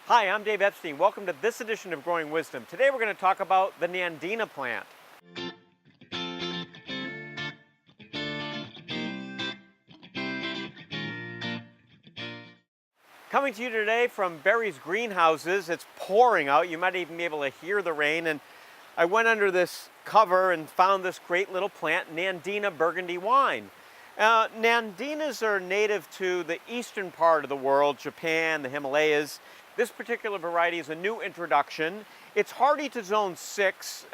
Hi, I'm Dave Epstein. Welcome to this edition of Growing Wisdom. Today we're going to talk about the Nandina plant. Coming to you today from Barry's greenhouses. It's pouring out. You might even be able to hear the rain. And I went under this cover and found this great little plant, Nandina burgundy wine. Nandinas are native to the eastern part of the world, Japan, the Himalayas. This particular variety is a new introduction. It's hardy to zone 6,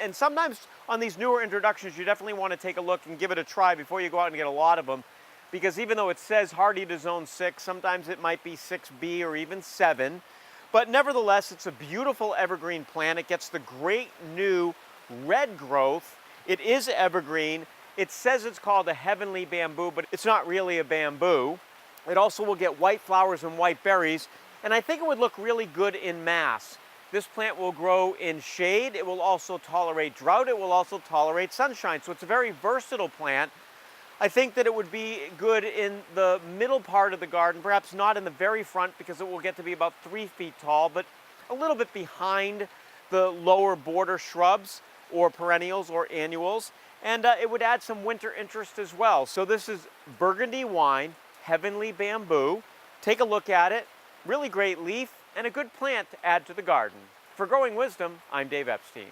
and sometimes on these newer introductions you definitely want to take a look and give it a try before you go out and get a lot of them, because even though it says hardy to zone 6, sometimes it might be 6B or even 7. But nevertheless, it's a beautiful evergreen plant. It gets the great new red growth. It is evergreen. It says it's called a heavenly bamboo, but it's not really a bamboo. It also will get white flowers and white berries, and I think it would look really good in mass. This plant will grow in shade. It will also tolerate drought. It will also tolerate sunshine. So it's a very versatile plant. I think that it would be good in the middle part of the garden, perhaps not in the very front because it will get to be about 3 feet tall, but a little bit behind the lower border shrubs or perennials or annuals. And it would add some winter interest as well. So this is burgundy wine, heavenly bamboo. Take a look at it. Really great leaf and a good plant to add to the garden. For Growing Wisdom, I'm Dave Epstein.